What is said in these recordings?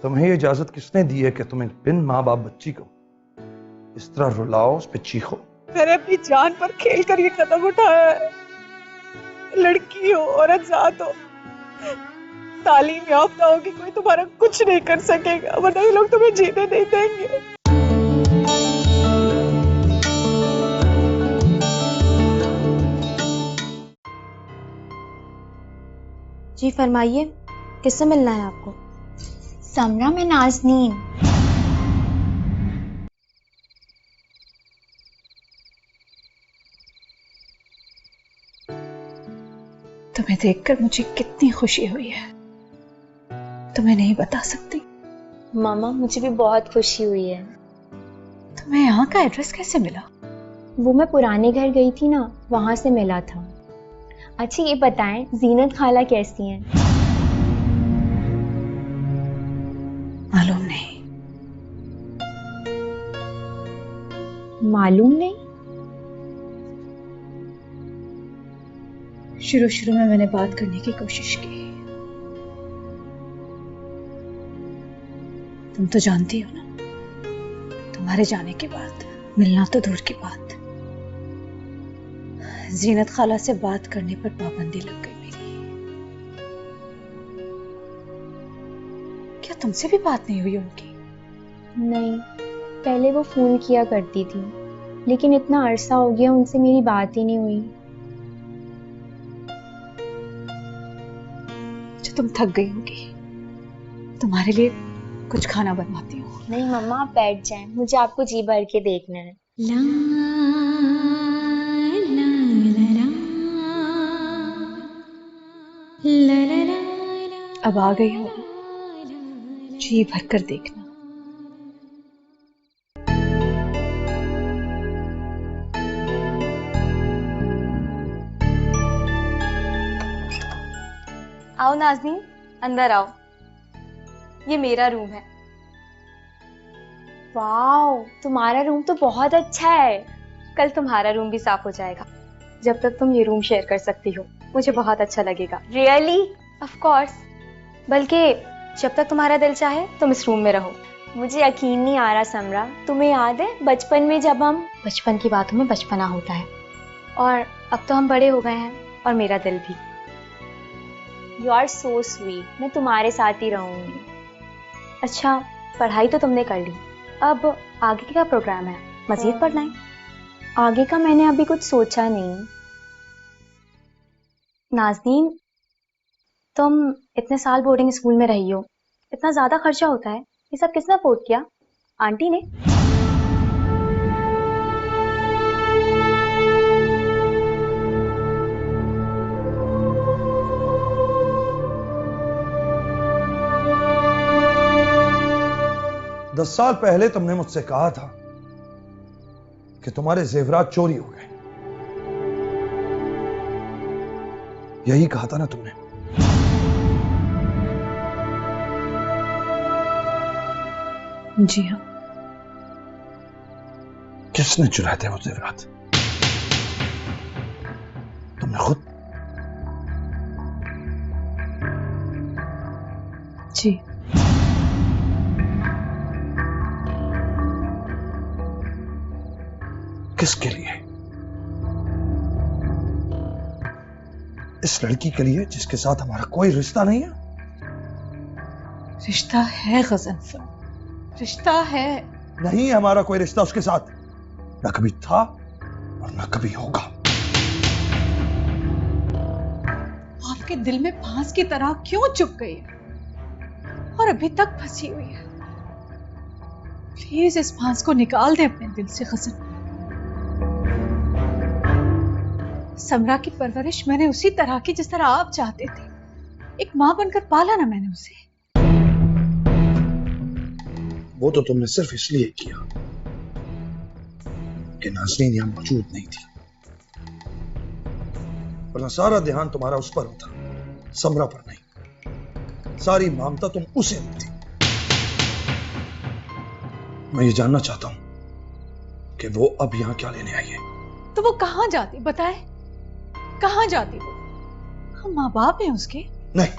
तुम्हें ये इजाजत किसने दी है कि तुम्हें बिन माँ बाप बच्ची को इस तरह रुलाओ, उस पे चीखो? मैंने अपनी जान पर खेल कर ये कदम उठाया है। लड़की हो, औरत जात हो, तालीम याफ्ता होगी, कोई तुम्हारा कुछ नहीं कर सकेगा, वरना ये लोग तुम्हें जीने नहीं देंगे। जी फरमाइए, किससे मिलना है आपको? समरा, मैं नाज़नीन। तुम्हें देखकर मुझे कितनी खुशी हुई है, तुम्हें नहीं बता सकती। मामा, मुझे भी बहुत खुशी हुई है। तुम्हें यहाँ का एड्रेस कैसे मिला? वो मैं पुराने घर गई थी ना, वहां से मिला था। अच्छा ये बताएं, जीनत खाला कैसी हैं? मालूम नहीं। मालूम नहीं? शुरू में मैंने बात करने की कोशिश की, तुम तो जानती हो ना, तुम्हारे जाने के बाद मिलना तो दूर की बात, जीनत खाला से बात करने पर पाबंदी लग गई मेरी। क्या तुमसे भी बात नहीं हुई उनकी? नहीं, पहले वो फोन किया करती थी, लेकिन इतना अरसा हो गया उनसे मेरी बात ही नहीं हुई। अच्छा, तुम थक गई होगी, तुम्हारे लिए कुछ खाना बनवाती हूँ। नहीं मम्मा, आप बैठ जाएं, मुझे आपको जी भर के देखना है। ला, ला, ला, ला, ला, अब आ गई हो, जी भर कर देखना। आओ नाज़नीन, अंदर आओ। ये मेरा रूम है। वाओ, तुम्हारा रूम तो बहुत अच्छा है। कल तुम्हारा रूम भी साफ हो जाएगा। जब तक तुम ये रूम शेयर कर सकती हो, मुझे बहुत अच्छा लगेगा। रियली? Of course. बल्कि जब तक तुम्हारा दिल चाहे तुम इस रूम में रहो। मुझे यकीन नहीं आ रहा समरा, तुम्हें याद है बचपन में जब हम... बचपन की बातों में बचपना होता है, और अब तो हम बड़े हो गए हैं, और मेरा दिल भी। यू आर सो स्वीट, मैं तुम्हारे साथ ही रहूंगी। अच्छा, पढ़ाई तो तुमने कर ली, अब आगे का प्रोग्राम है? मजीद पढ़ना है? आगे का मैंने अभी कुछ सोचा नहीं। नाज़नीन, तुम इतने साल बोर्डिंग स्कूल में रही हो, इतना ज्यादा खर्चा होता है, ये सब किसने अफोर्ड किया? आंटी ने? दस साल पहले तुमने मुझसे कहा था कि तुम्हारे जेवरात चोरी हो गए। यही कहा था ना तुमने? जी हाँ। किसने चुराए थे वो जेवरात? तुमने खुद? जी। किसके लिए? इस लड़की के लिए जिसके साथ हमारा कोई रिश्ता नहीं है? रिश्ता है गजनफर, रिश्ता है। नहीं है हमारा कोई रिश्ता उसके साथ, ना कभी था और ना कभी होगा। आपके दिल में फांस की तरह क्यों चुप गई है और अभी तक फंसी हुई है? प्लीज इस फांस को निकाल दे अपने दिल से गजन। समरा की परवरिश मैंने उसी तरह की जिस तरह आप चाहते थे। एक मां बनकर पाला ना मैंने उसे। वो तो तुमने सिर्फ इसलिए किया कि नाज़नीन यहां मौजूद नहीं थी, वरना सारा ध्यान तुम्हारा उस पर होता, समरा पर नहीं। सारी ममता तुम उसे थी। मैं ये जानना चाहता हूं कि वो अब यहां क्या लेने आई है। तो वो कहां जाती बताए? कहां जाती वो? हम माँ बाप हैं उसके? नहीं,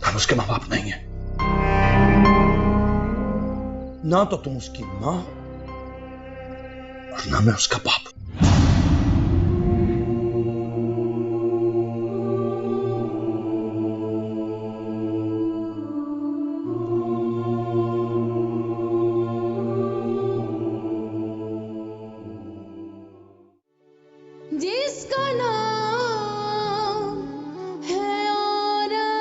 हम उसके माँ बाप नहीं हैं। ना तो तुम उसकी मां और ना मैं उसका बाप। जिसका नाम है औरत,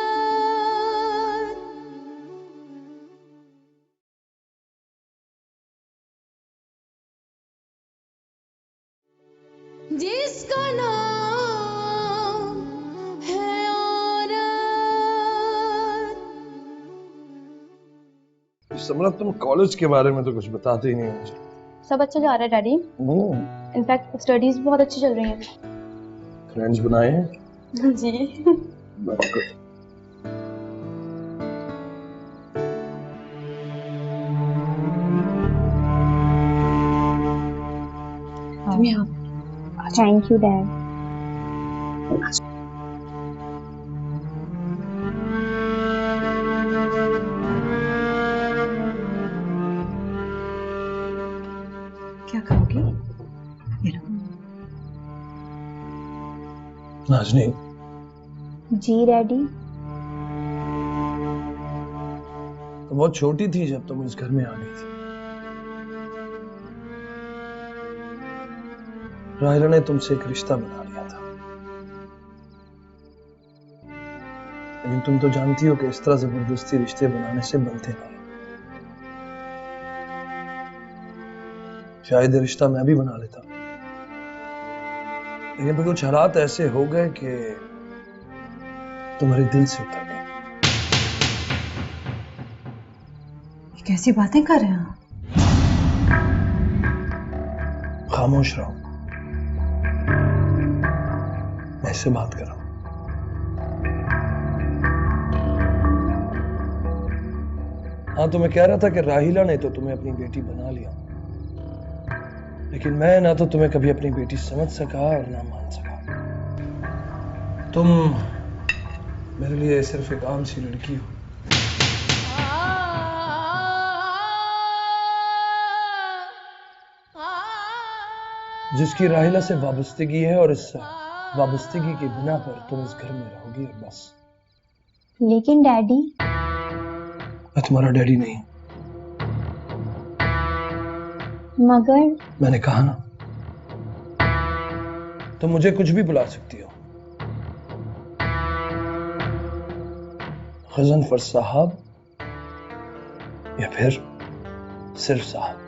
जिसका नाम है औरत। समरा, तुम कॉलेज के बारे में तो कुछ बताते ही नहीं मुझे। सब अच्छा जा रहा है डैडी। इनफैक्ट स्टडीज भी बहुत अच्छी चल रही हैं। फ्रेंड्स बनाए हैं? जी। Very good. Thank you dad. क्या खाओगी? नाज़नीन, जी डैडी। तो बहुत छोटी थी जब तुम इस घर में आ गई थी। राहिला ने तुमसे एक रिश्ता बना लिया था, लेकिन तुम तो जानती हो कि इस तरह जबरदस्ती रिश्ते बनाने से बनते नहीं। शायद ये रिश्ता मैं भी बना लेता, लेकिन फिर कुछ हालात ऐसे हो गए कि तुम्हारे दिल से उतर गए। कैसी बातें कर रहे हैं आप? खामोश रहो, मैं इससे बात कर रहा हूं। हाँ, तो मैं कह रहा था कि राहिला ने तो तुम्हें अपनी बेटी बना लिया, लेकिन मैं ना तो तुम्हें कभी अपनी बेटी समझ सका और ना मान सका। तुम मेरे लिए सिर्फ एक आम सी लड़की हो, जिसकी राहिला से वाबस्तगी है, और इस वाबस्तगी के बिना पर तुम इस घर में रहोगी और बस। लेकिन डैडी। मैं तुम्हारा डैडी नहीं, मगर मैंने कहा ना, तुम मुझे कुछ भी बुला सकती हो। गजनफर साहब या फिर सिर्फ साहब।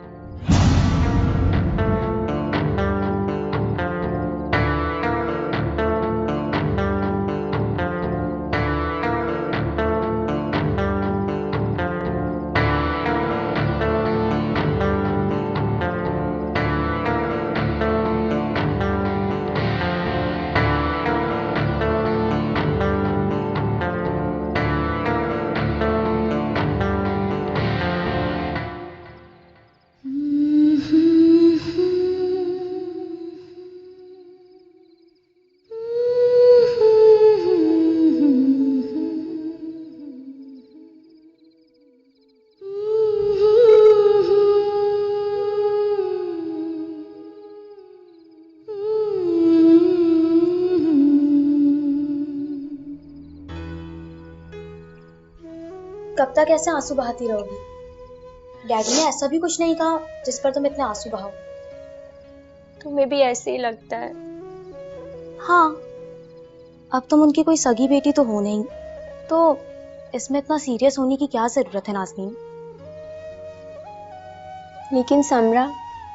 कब तक ऐसे आंसू बहाती रहोगी? डैडी ने ऐसा भी कुछ नहीं कहा जिस पर तुम इतने आंसू बहाओ। तुम्हें भी ऐसे ही लगता है? हाँ, अब तुम उनकी कोई सगी बेटी तो हो नहीं, तो इसमें इतना सीरियस होने की क्या जरूरत है नाज़नीन? लेकिन समरा,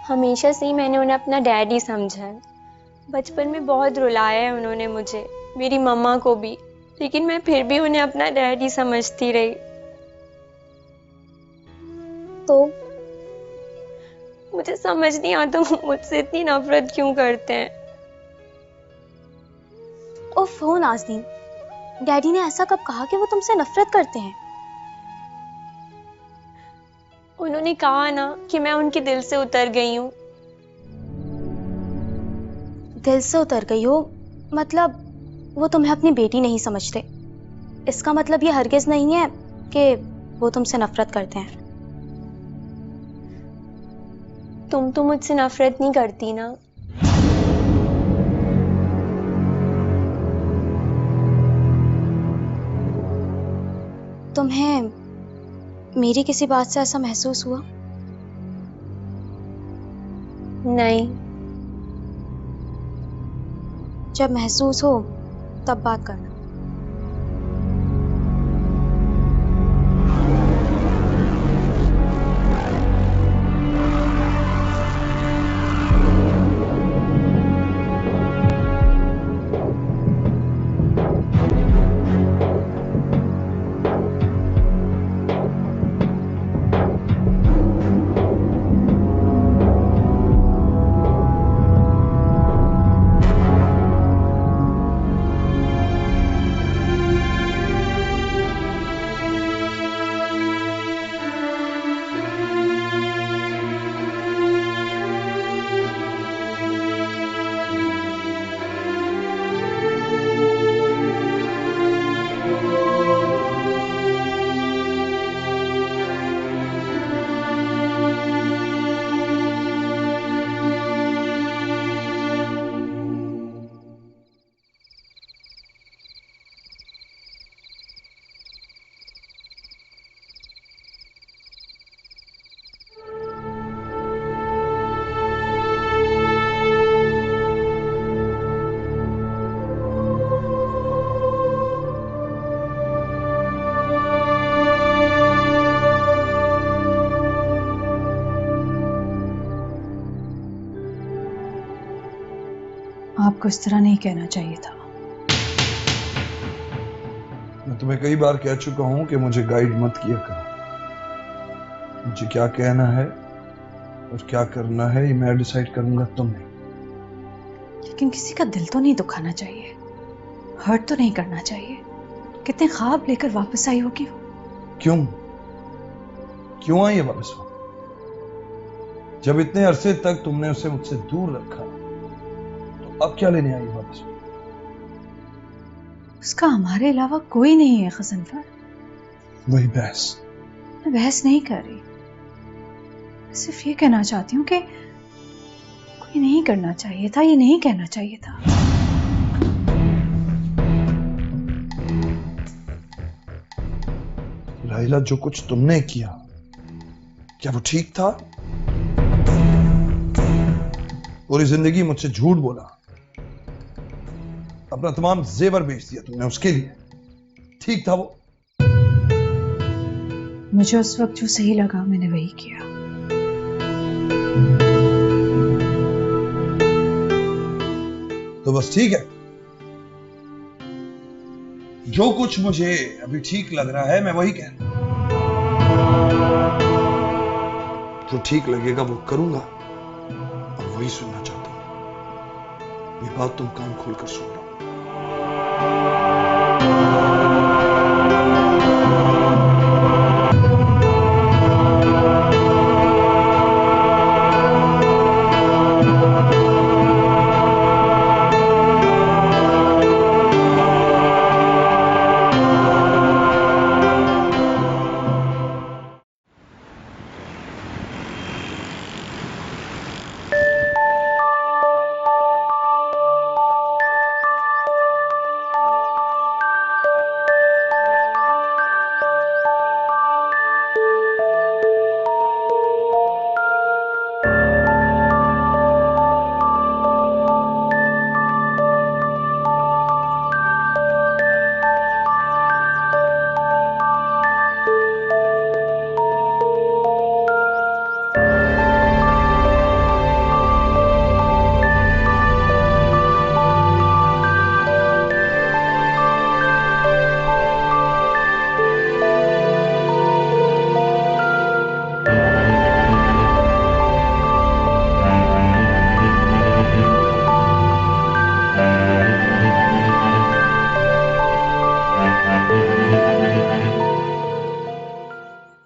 हमेशा से ही मैंने उन्हें अपना डैडी समझा है। बचपन में बहुत रुलाया है उन्होंने मुझे, मेरी मम्मा को भी, लेकिन मैं फिर भी उन्हें अपना डैडी समझती रही। तो मुझे समझ नहीं आता वो मुझसे इतनी नफरत क्यों करते हैं। ओफो नाज़नीन, डैडी ने ऐसा कब कहा कि वो तुमसे नफरत करते हैं? उन्होंने कहा ना कि मैं उनके दिल से उतर गई हूँ। दिल से उतर गई हो मतलब वो तुम्हें अपनी बेटी नहीं समझते। इसका मतलब ये हरगिज नहीं है कि वो तुमसे नफरत करते हैं। तुम तो मुझसे नफरत नहीं करती ना? तुम्हें मेरी किसी बात से ऐसा महसूस हुआ? नहीं। जब महसूस हो तब बात करना। आपको इस तरह नहीं कहना चाहिए था। मैं तुम्हें कई बार कह चुका हूं कि मुझे गाइड मत किया करो। मुझे क्या कहना है और क्या करना है ये मैं डिसाइड करूंगा, तुम नहीं। लेकिन किसी का दिल तो नहीं दुखाना चाहिए, हर्ट तो नहीं करना चाहिए। कितने ख्वाब लेकर वापस आई होगी वो। क्यों क्यों आई है वापस वो? जब इतने अरसे तक तुमने उसे मुझसे दूर रखा तो अब क्या लेने आई है वापस? उसका हमारे अलावा कोई नहीं है ग़ज़नफ़र। वही बहस। मैं बहस नहीं कर रही, मैं सिर्फ ये कहना चाहती हूँ कि कोई नहीं करना चाहिए था, ये नहीं कहना चाहिए था। लाइला, जो कुछ तुमने किया क्या वो ठीक था? पूरी जिंदगी मुझसे झूठ बोला, अपना तमाम जेवर बेच दिया तुमने उसके लिए, ठीक था वो? मुझे उस वक्त जो सही लगा मैंने वही किया। तो बस ठीक है, जो कुछ मुझे अभी ठीक लग रहा है मैं वही कहूंगा। जो ठीक लगेगा वो करूंगा और वही सुनना चाहता हूं। ये बात तुम कान खोलकर सुन लो।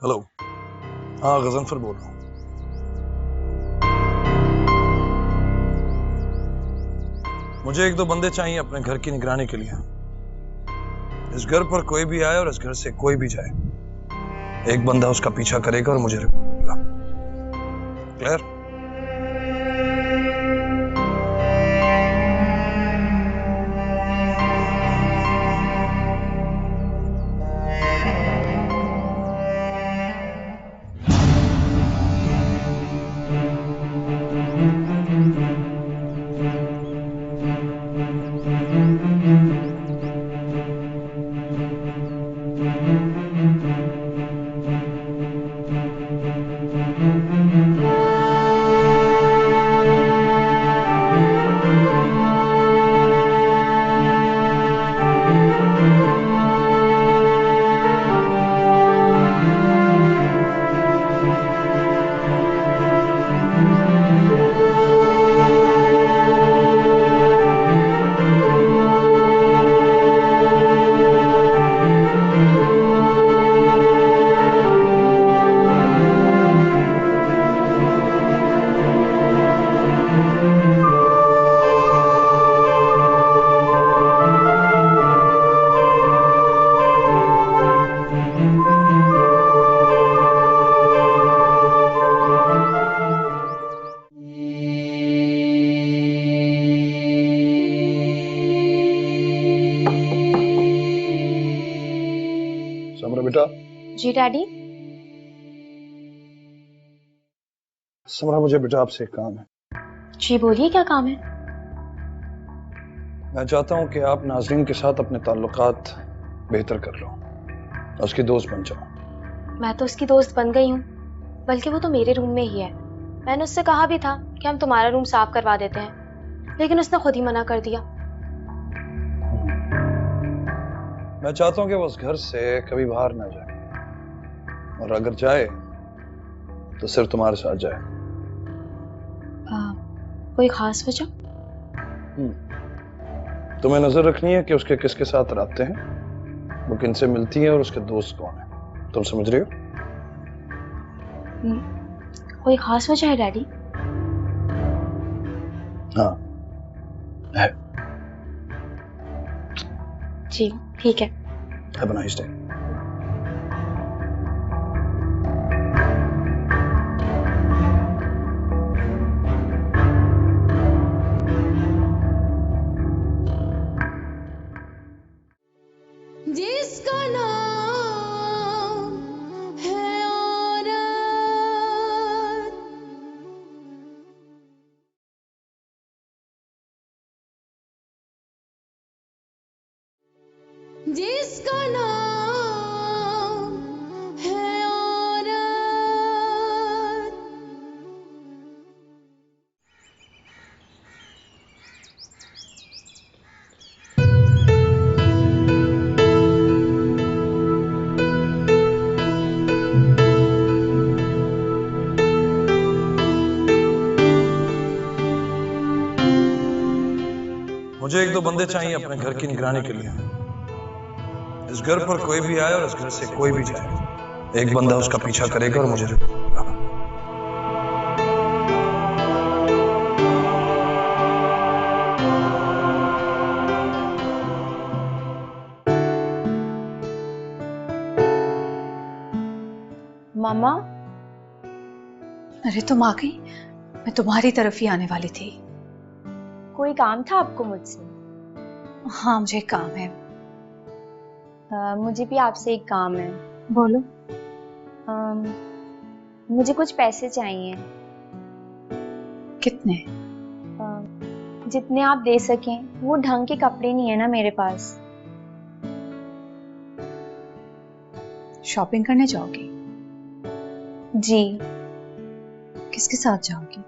हेलो, हाँ ग़ज़नफ़र बोल रहा हूं। मुझे एक दो बंदे चाहिए अपने घर की निगरानी के लिए। इस घर पर कोई भी आए और इस घर से कोई भी जाए, एक बंदा उसका पीछा करेगा और मुझे रखेगा। क्लियर? समरा बेटा। जी डैडी। समरा, मुझे बेटा आपसे एक काम है। जी बोलिए, क्या काम है? मैं चाहता हूं कि आप नाज़रीन के साथ अपने ताल्लुकात बेहतर कर लो, उसकी दोस्त बन जाओ। मैं तो उसकी दोस्त बन गई हूँ, बल्कि वो तो मेरे रूम में ही है। मैंने उससे कहा भी था कि हम तुम्हारा रूम साफ करवा देते हैं, लेकिन उसने खुद ही मना कर दिया। मैं चाहता हूं कि वो उस घर से कभी बाहर ना जाए, और अगर जाए तो सिर्फ तुम्हारे साथ जाए। कोई खास वजह? तुम्हें नजर रखनी है कि उसके किसके साथ राब्ते हैं, वो किनसे मिलती है और उसके दोस्त कौन है। तुम समझ रही हो? कोई खास वजह है डैडी? हाँ है। जी ठीक है। Have a nice day. जिसका नाम है औरत, जिसका नाम है औरत। मुझे एक दो बंदे चाहिए अपने घर की निगरानी के लिए। इस घर पर कोई भी आए और इस घर से कोई भी जाए, एक बंदा उसका पीछा करेगा और मुझे मामा, अरे तुम आ गई। मैं तुम्हारी तरफ ही आने वाली थी। कोई काम था आपको मुझसे? हाँ, मुझे एक काम है। मुझे भी आपसे एक काम है। बोलो। मुझे कुछ पैसे चाहिए। कितने? जितने आप दे सकें। वो ढंग के कपड़े नहीं है ना मेरे पास। शॉपिंग करने जाओगी? जी। किसके साथ जाओगी?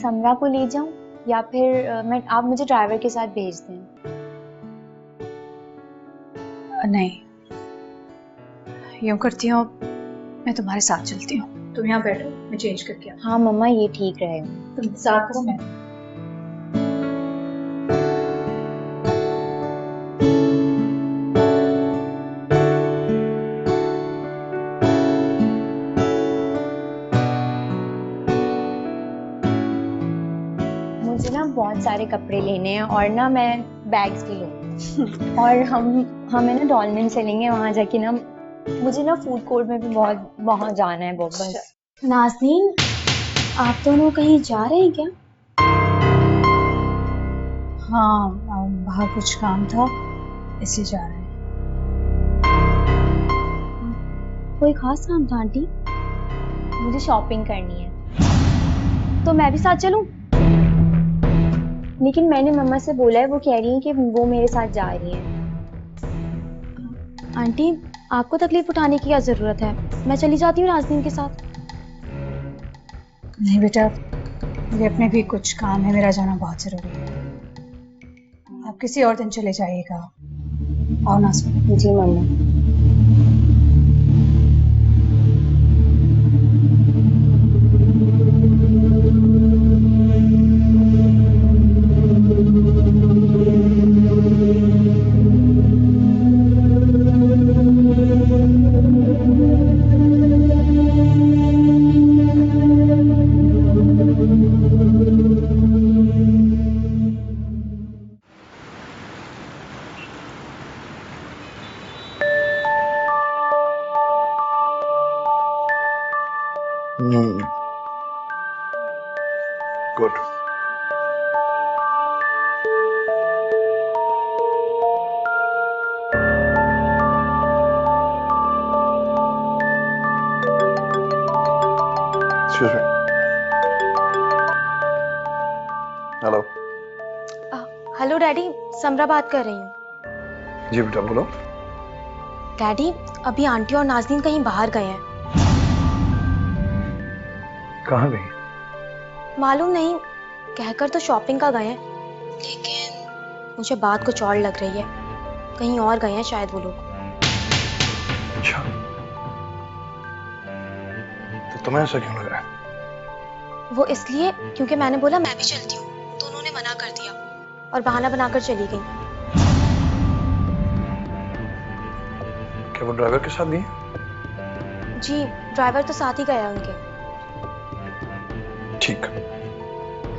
समरा को ले जाऊं या फिर आप मुझे ड्राइवर के साथ भेज दें? नहीं, यूं करती हूँ, मैं तुम्हारे साथ चलती हूँ। तुम यहाँ बैठो, मैं चेंज करके आती हाँ मम्मा, ये ठीक रहेगा। हूँ। तुम साथ हो, मैं मुझे ना बहुत सारे कपड़े लेने हैं और ना मैं बैग्स भी लूँ। और हमें ना डॉलमेन चलेंगे वहाँ जाके ना। मुझे ना फूड कोर्ट में भी बहुत वहाँ जाना है बहुत बस। नाज़नीन, आप दोनों कहीं जा रहे हैं क्या? हाँ, बाहर कुछ काम था इसलिए जा रहे हैं। कोई खास काम था आंटी? मुझे शॉपिंग करनी है। तो मैं भी साथ चलूं? लेकिन मैंने मम्मा से बोला है, वो कह रही है कि वो मेरे साथ जा रही है। आंटी, आपको तकलीफ उठाने की क्या जरूरत है? मैं चली जाती हूँ नाज़नीन के साथ। नहीं बेटा, मुझे अपने भी कुछ काम है, मेरा जाना बहुत जरूरी है। आप किसी और दिन चले जाइएगा। आओ ना सुनो। जी मम्मा। Good. Excuse me. Hello. Hello daddy, Samra बात कर रही हूँ। जी बेटा बोलो। डैडी, अभी आंटी और नाज़नीन कहीं बाहर गए हैं। कहाँ गई? मालूम नहीं, कहकर तो शॉपिंग का गए हैं, लेकिन मुझे बात कुछ और लग रही है। कहीं और गए हैं शायद वो लोग। अच्छा, तो तुम्हें ऐसा क्यों लग रहा है? वो इसलिए क्योंकि मैंने बोला मैं भी चलती हूँ, तो उन्होंने मना कर दिया और बहाना बनाकर चली गई। क्या वो ड्राइवर के साथ गई? जी, ड्राइवर तो साथ ही गया है उनके। ठीक,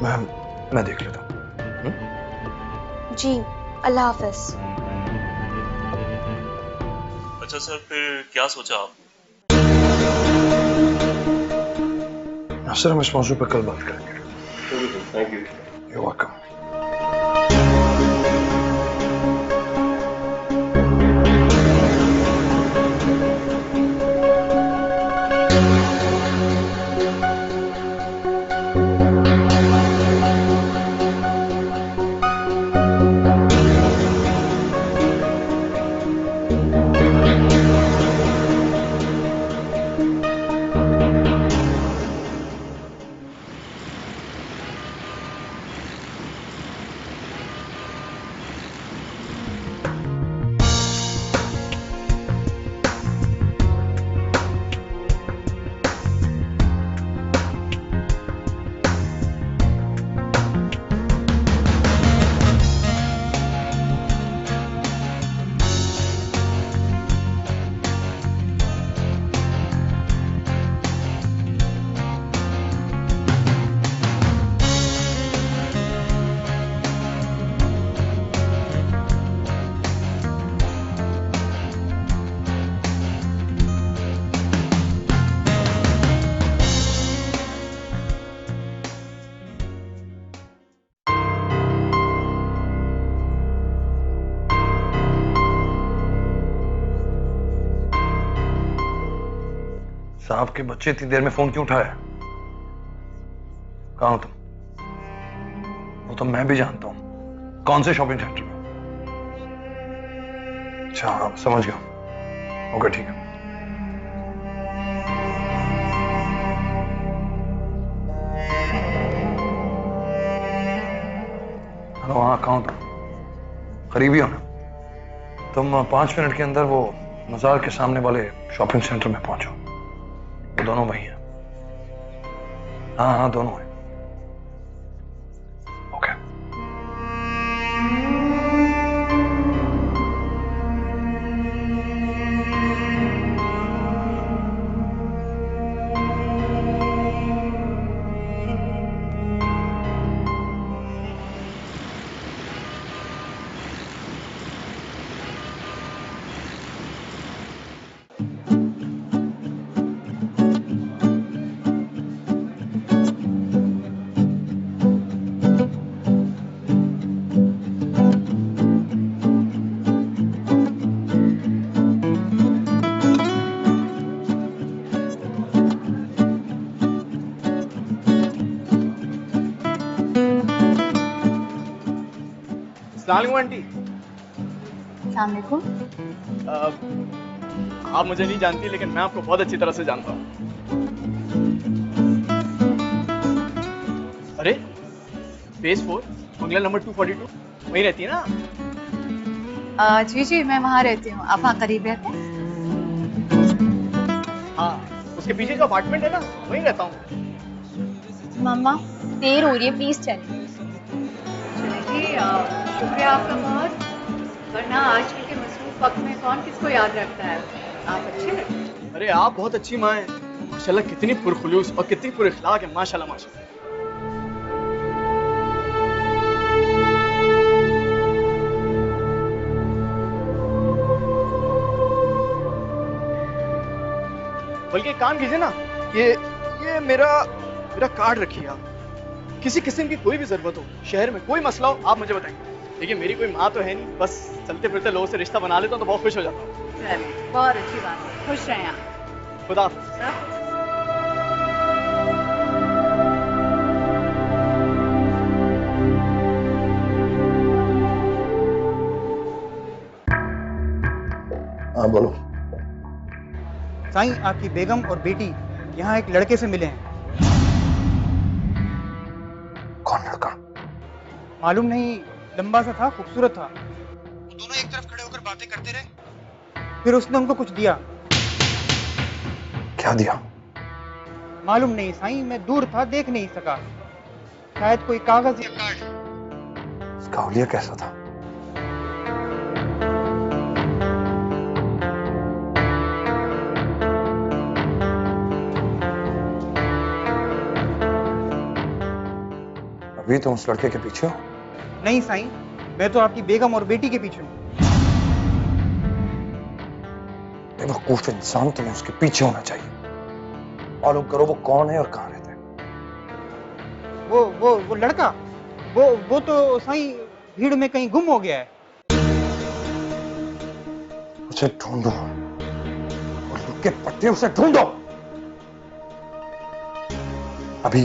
मैं देख लेता हूँ। जी, अल्लाह हाफिज। अच्छा सर, फिर क्या सोचा आप? सर, हम इस मौजू पर कल बात करेंगे। Thank you. You're welcome. साहब के बच्चे इतनी देर में फोन क्यों उठाया? कहाँ हो तुम? वो तो मैं भी जानता हूं। कौन से शॉपिंग सेंटर में? अच्छा हाँ, समझ गया। ओके ठीक है। हेलो, हाँ कहाँ हो तुम? करीबी हो ना? तुम 5 मिनट के अंदर वो मजार के सामने वाले शॉपिंग सेंटर में पहुंचो। वो दोनों वही हैं। हाँ हाँ, दोनों हैं। ओके। अस्सलाम आंटी। अस्सलाम वालेकुम। आप मुझे नहीं जानती, लेकिन मैं आपको बहुत अच्छी तरह से जानता हूँ। अरे बेस 4 बंगला नंबर 242 वहीं रहती है ना? जी जी, मैं वहाँ रहती हूँ। आप वहाँ करीब रहते हैं? हाँ, उसके पीछे जो अपार्टमेंट है ना, वहीं रहता हूँ। मम्मा देर हो रही है, प्लीज चलें। चलिए जी, शुक्रिया आपका बहुत। वरना आजकल के मसरूफ वक्त में कौन किसको याद रखता है। आप अच्छे लगते हैं। अरे आप बहुत अच्छी माँ हैं। माशाल्लाह कितनी पुरखुलूस और कितनी पुरखलाक है, माशाल्लाह माशाल्लाह। बल्कि एक काम कीजिए ना, ये मेरा कार्ड रखिए आप। किसी किस्म की कोई भी जरूरत हो, शहर में कोई मसला हो, आप मुझे बताएंगे। देखिए मेरी कोई माँ तो है नहीं, बस चलते फिरते लोगों से रिश्ता बना लेता हूँ तो बहुत खुश हो जाता हूँ। चलिए, बहुत अच्छी बात है। खुश रहें आप। खुदा हाफिज़। हाँ बोलो। साईं, आपकी बेगम और बेटी यहाँ एक लड़के से मिले हैं। कौन लड़का? मालूम नहीं, लंबा सा था, खूबसूरत था। वो दोनों एक तरफ खड़े होकर बातें करते रहे, फिर उसने उनको कुछ दिया। क्या दिया? मालूम नहीं साईं, मैं दूर था, देख नहीं सका। शायद कोई कागज या कार्ड। इसका हुलिया कैसा था? अभी तुम उस लड़के के पीछे हो? नहीं साईं, मैं तो आपकी बेगम और बेटी के पीछे हूँ। बेवकूफ इंसान, तुम्हें उसके पीछे होना चाहिए। मालूम करो वो कौन है और कहाँ रहता है। वो लड़का, वो तो साईं भीड़ में कहीं गुम हो गया है। उसे ढूंढो और लुक के पट्टे उसे ढूंढो। अभी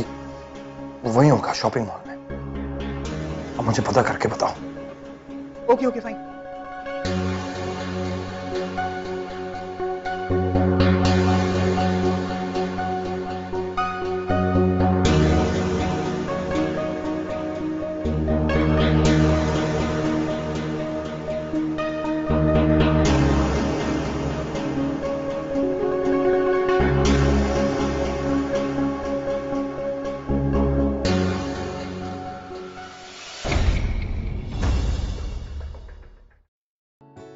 वो वहीं होगा, शॉपिंग मॉल में। अब मुझे पता करके बताओ। Okay okay Sai.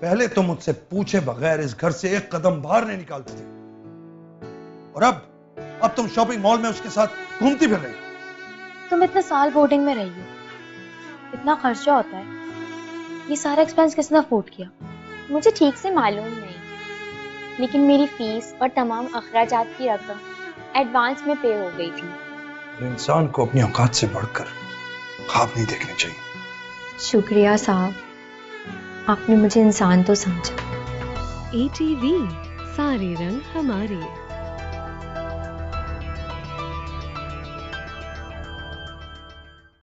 पहले तो मुझसे पूछे बगैर इस घर से एक कदम बाहर नहीं निकालती थी, और अब तुम शॉपिंग मॉल में उसके साथ घूमती फिर रही। तुम इतने साल बोर्डिंग में रही हो, इतना खर्चा होता है, ये सारा एक्सपेंस किसने अफोर्ड किया? मुझे ठीक से मालूम नहीं, लेकिन मेरी फीस और तमाम अखराजात की रकम एडवांस में पे हो गई थी। इंसान को अपनी औकात से बढ़कर ख्वाब नहीं देखने चाहिए। शुक्रिया साहब, आपने मुझे इंसान तो समझा। ATV, सारे रंग हमारे।